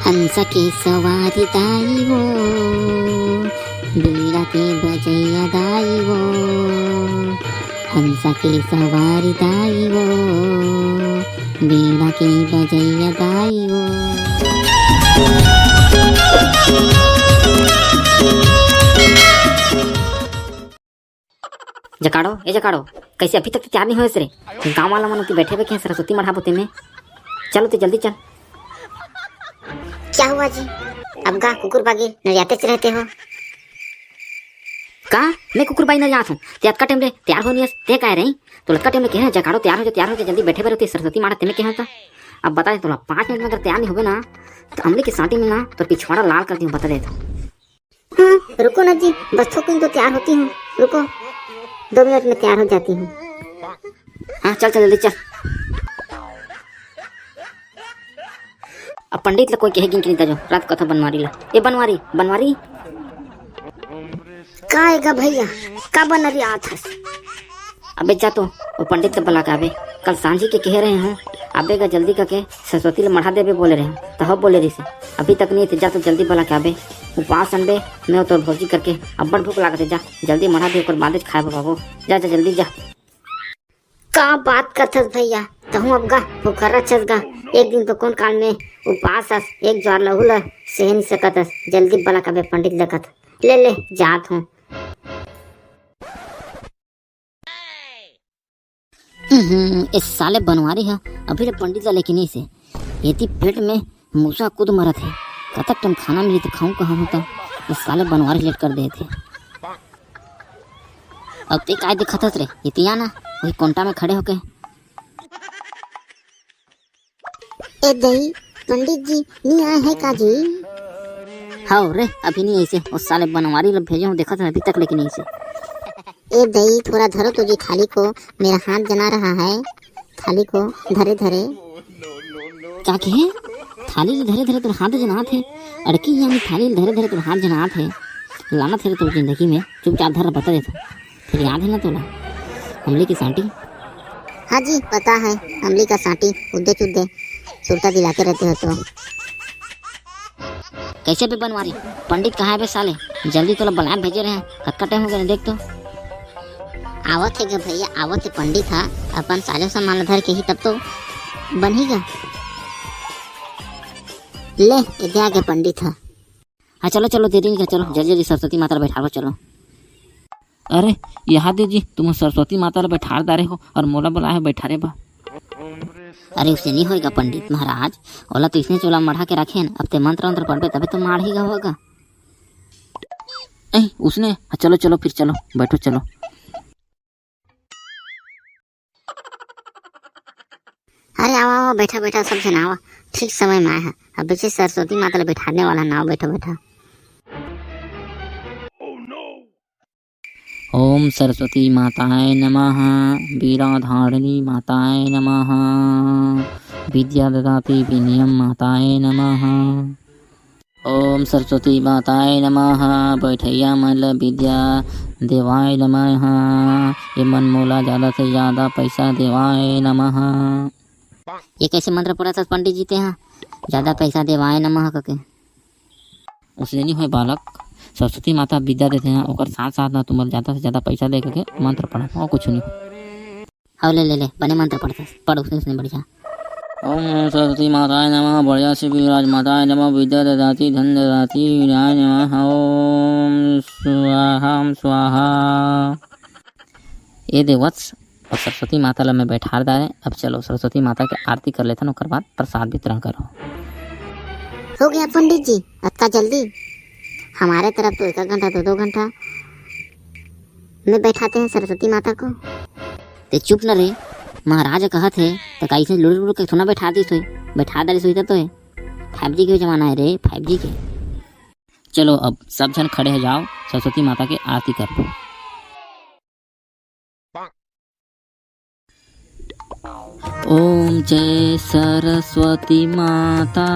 हंस के सवारी दाई वो, बीड़ा के बजैया दाई वो, हंस के सवारी दाई वो, बीड़ा के बजैया दाई वो। जकाड़ो ए जकाड़ो, कैसे अभी तक तैयार नहीं हुए रे? गाँव वाला मन बैठे हुए क्या सरस्वती मढ़ा पोते में? चलो तो जल्दी चल। क्या हुआ जी? अब गा कुकुर बागी नरियाते से रहते हो? का मैं कुकुरबाई न जात हूँ ते अतका टाइम रे तैयार होनी है ते कह रही तो लटका टाइम में कह जकाड़ो तैयार हो जा जल्दी बैठे रहते सरस्वती माड़ा ते में कह था। अब बता दे तोला 5 मिनट में अगर तैयार नहीं होगे ना तो अमली की साटी में ना तो पिछवाड़ा लाल कर दी हूँ, बता दे तो। हाँ रुको ना जी, बस थोड़ी तो तैयार होती हूँ, रुको 2 मिनट में तैयार हो जाती हूँ। हाँ चल चल जल्दी चल। अब पंडित लोग कोई कहेगी कि नहीं जो रात कथा बनवारी ला ये बनवारी का आएगा भैया, का बन रही आत हस? अबे जा तो वो पंडित से बुला के आबे, कल सांझी के कह रहे हैं आबेगा जल्दी करके सरस्वती ले मढ़ा देबे बोले रहे तो हम बोले रही से अभी तक नहीं थे। जा तो जल्दी बुला के आबे, उपवास अनबे मैं तो भोजी करके अब्बड़ भूख लागत है। जा जल्दी मढ़ा दे बाद खाए बाबू, जा जा जल्दी जा। का बात करथस भैया, तहु अब गा भूखरा छस गा, एक दिन तो कौन काल में उपवास हस, एक ज्वार लहू ला सह नहीं सकत हस। जल्दी बुला के आबे पंडित लगत ले जात हूँ। इस साले बनवारी है अभी ले पंडित ला लेके नहीं से येती पेट में मूसा कूद मरत है। कतक टाइम खाना मिली तो खाऊं कहाँ होता, इस साले बनवारी लेट कर दे थे। अब ते काय दिखत रे इतिया ना वही कोंटा में खड़े होके। ए दई पंडित जी नहीं आए हैं का जी? हाँ रे अभी नहीं ऐसे उस साले बनवारी ला भेजे हूँ देखा था अभी तक लेकिन ऐसे। ए दई थोड़ा धरो तो जी थाली को, मेरा हाथ जना रहा है, थाली को धरे धरे। क्या कहे थाली धरे धरे तो हाथ जनात है? अड़की यानी थाली धरे धरे तो हाथ जनात है, लाना थे तो जिंदगी में चुपचाप धर बता देता फिर याद है ना तोला अमली की साटी? हाँ जी पता है, अमली का साटी उद्दे चुद्दे सुरता दिलाते रहते हो तो। कैसे भी बनवारी पंडित कहाँ है बे साले? जल्दी तोला बुलाए भेजे रहे हैं, कक्का टाइम हो गया देख तो। आवत है गा भैया आवत है, पंडित था अपन साजो सामान धर के ही तब तो बन ही गा। ले इधर आ गया पंडित था। हाँ चलो चलो देरी नहीं कर, चलो जल्दी जल्दी सरस्वती माता बैठा लो चलो। अरे यहाँ दे जी तुम सरस्वती माता बैठा डारे हो और मोला बुलाए है बैठा रे बा। अरे उससे नहीं होएगा पंडित महाराज, ओला तो इसने चोला मढ़ा के रखे हैं, अब ते मंत्र पढ़बे तबे तो मार ही होगा। उसने चलो चलो फिर चलो बैठो चलो। अरे आओ बैठा बैठा सब जन आओ, ठीक समय में आया है। अब बच्चे सरस्वती माता बैठाने वाला ना बैठा। ओम सरस्वती माताय नमः, वीराधारिणी माताय नमः, विद्या ददाति विनयम माताय नमः। ओम सरस्वती माताय नमः, बैठैया मल विद्या देवाय नमः, ये मन मोला ज़्यादा से ज़्यादा पैसा देवाय नमः। ये कैसे मंत्र पढ़ा था पंडित जी ते यहाँ ज्यादा पैसा देवाए नमः करके? उसने नहीं है बालक, सरस्वती माता विद्या देते हैं और साथ साथ ना तुम्हारे ज़्यादा से ज़्यादा पैसा दे करके मंत्र पढ़ा और कुछ नहीं। हाँ ले बने मंत्र पढ़ता पढ़ उसने बढ़िया। ओम सरस्वती माताय नमः, बढ़िया से विराज माताय नमः, विद्या ददाति धन ददाति विनाय नमः। ओम स्वाहा। ये देवत्स और सरस्वती माता ला मैं बैठा डाले। अब चलो सरस्वती माता की आरती कर लेता उसके बाद प्रसाद वितरण करो। हो गया पंडित जी इतना जल्दी? हमारे तरफ तो 1 घंटा तो 2 घंटा में बैठाते हैं सरस्वती माता को। ते चुप न रे, महाराज कहा थे तो कैसे लुड़ के थोड़ा बैठा दी सोई, बैठा डाली सोई तो है 5G के जमाना है रे, 5G के। चलो अब सब जन खड़े हो जाओ, सरस्वती माता की आरती कर दो। ओम जय सरस्वती माता,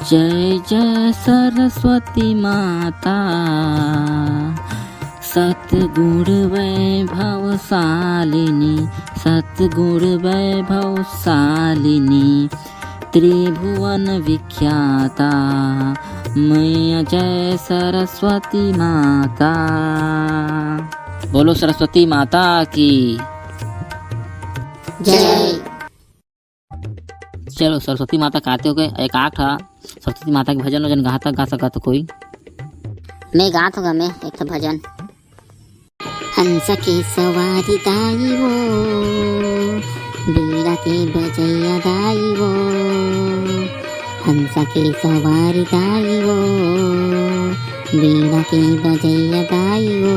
जय जय सरस्वती माता, सतगुण वैभव शालिनी, सतगुण वैभव शालिनी, त्रिभुवन विख्याता मैया जय सरस्वती माता। बोलो सरस्वती माता की जय। चलो सरस्वती माता गाते हो गए, एक आठ सरस्वती माता के भजन वजन गाता गा सका तो कोई। मैं गात होगा मैं एक तो भजन। हंस की सवारी दाई वो, बीड़ा के बजैया दाई वो। हंस की सवारी दाई वो, बीड़ा के बजैया दाई वो।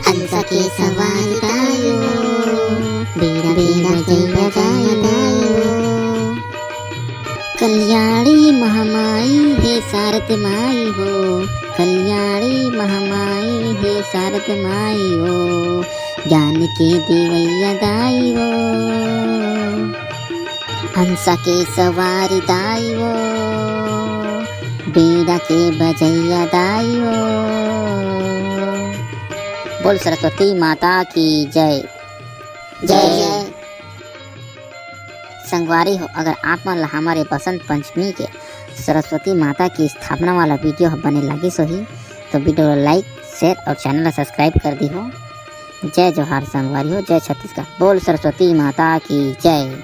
हंस की सवारी दाई वो, बीड़ा के बजैया दाई वो। कल्याणी महामाई हे सारद माई हो, कल्याणी महामाई हे सारद माई हो। ज्ञान के देवैया दाई हो, हंसा के सवारी दाई हो, बीड़ा के बजैया दाई हो। बोल सरस्वती माता की जय। जय जय। संगवारी हो, अगर आप मन ला हमारे बसंत पंचमी के सरस्वती माता की स्थापना वाला वीडियो बने लगे सोही तो वीडियो लाइक शेयर और चैनल ला सब्सक्राइब कर दी हो। जय जोहार संगवारी हो, जय छत्तीसगढ़। बोल सरस्वती माता की जय।